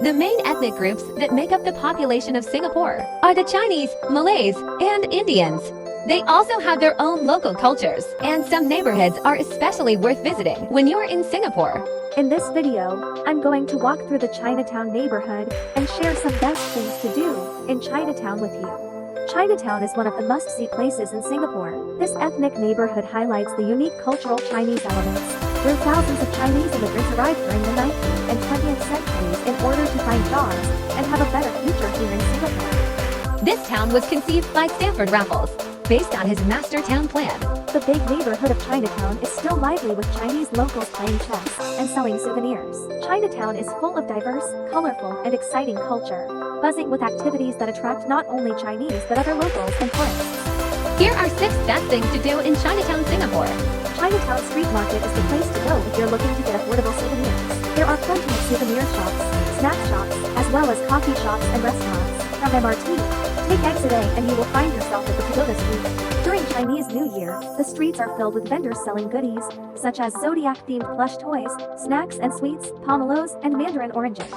The main ethnic groups that make up the population of Singapore are the Chinese, Malays, and Indians. They also have their own local cultures, and some neighborhoods are especially worth visiting when you're in Singapore. In this video, I'm going to walk through the Chinatown neighborhood and share some best things to do in Chinatown with you. Chinatown is one of the must-see places in Singapore. This ethnic neighborhood highlights the unique cultural Chinese elements, where thousands of Chinese immigrants arrived during the 19th and 20th centuries in order to find jobs and have a better future here in Singapore. This town was conceived by Stamford Raffles, based on his master town plan. The big neighborhood of Chinatown is still lively with Chinese locals playing chess and selling souvenirs. Chinatown is full of diverse, colorful, and exciting culture, buzzing with activities that attract not only Chinese but other locals and tourists. Here are 6 best things to do in Chinatown, Singapore. Chinatown Street Market is the place to go if you're looking to get affordable souvenirs. There are plenty of souvenir shops, snack shops, as well as coffee shops and restaurants. From MRT, take exit A and you will find yourself at the Pagoda Street. During Chinese New Year, the streets are filled with vendors selling goodies, such as Zodiac-themed plush toys, snacks and sweets, pomelos, and mandarin oranges.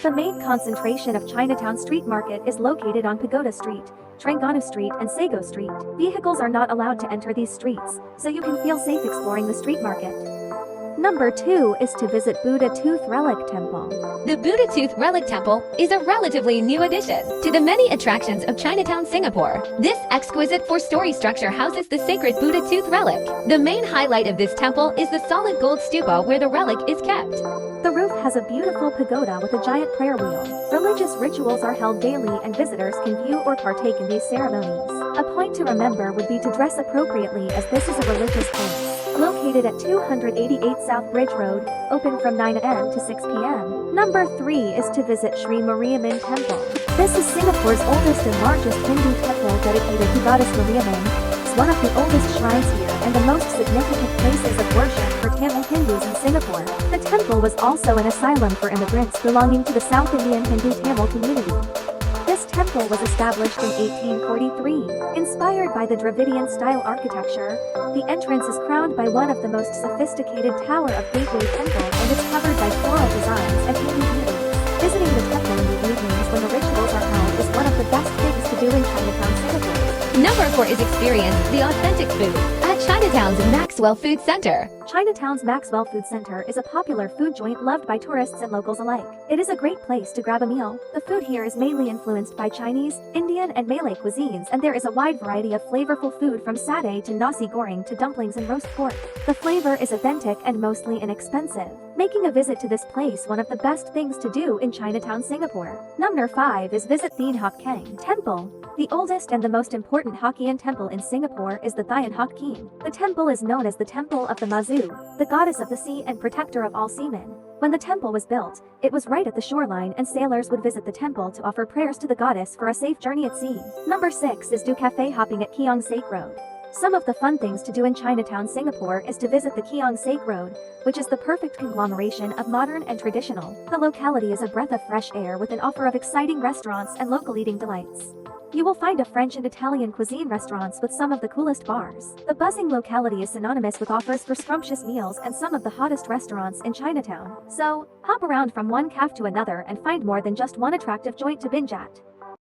The main concentration of Chinatown Street Market is located on Pagoda Street, Trengganu Street, and Sago Street. Vehicles are not allowed to enter these streets, so you can feel safe exploring the street market. Number 2 is to visit Buddha Tooth Relic Temple. The Buddha Tooth Relic Temple is a relatively new addition to the many attractions of Chinatown, Singapore. This exquisite 4-story structure houses the sacred Buddha Tooth Relic. The main highlight of this temple is the solid gold stupa where the relic is kept. The roof has a beautiful pagoda with a giant prayer wheel. Religious rituals are held daily and visitors can view or partake in these ceremonies. A point to remember would be to dress appropriately as this is a religious place. Located at 288 South Bridge Road, open from 9 a.m. to 6 p.m. Number 3 is to visit Sri Mariamman Temple. This is Singapore's oldest and largest Hindu temple dedicated to Goddess Mariamman. It's one of the oldest shrines here and the most significant places of worship for Tamil Hindus in Singapore. The temple was also an asylum for immigrants belonging to the South Indian Hindu Tamil community. This temple was established in 1843. Inspired by the Dravidian-style architecture, the entrance is crowned by one of the most sophisticated Tower of Gateway temples and is covered by floral designs and Hindu beauties. Visiting the temple in the evenings when the rituals are held is one of the best things to do in Chinatown, Singapore. Number 4 is experience the authentic food at Chinatown's Maxwell Food Center. Chinatown's Maxwell Food Center is a popular food joint loved by tourists and locals alike. It is a great place to grab a meal. The food here is mainly influenced by Chinese, Indian, and Malay cuisines, and there is a wide variety of flavorful food from satay to nasi goreng to dumplings and roast pork. The flavor is authentic and mostly inexpensive, making a visit to this place one of the best things to do in Chinatown, Singapore. Number 5 is visit Thien Hock Keng Temple. The oldest and the most important Hokkien temple in Singapore is the Thien Hock Keng. The temple is known as the Temple of the Mazu, the goddess of the sea and protector of all seamen. When the temple was built, it was right at the shoreline and sailors would visit the temple to offer prayers to the goddess for a safe journey at sea. Number 6 is do cafe hopping at Keong Saik Road. Some of the fun things to do in Chinatown, Singapore is to visit the Keong Saik Road, which is the perfect conglomeration of modern and traditional. The locality is a breath of fresh air with an offer of exciting restaurants and local eating delights. You will find a French and Italian cuisine restaurants with some of the coolest bars. The buzzing locality is synonymous with offers for scrumptious meals and some of the hottest restaurants in Chinatown. So, hop around from one cafe to another and find more than just one attractive joint to binge at.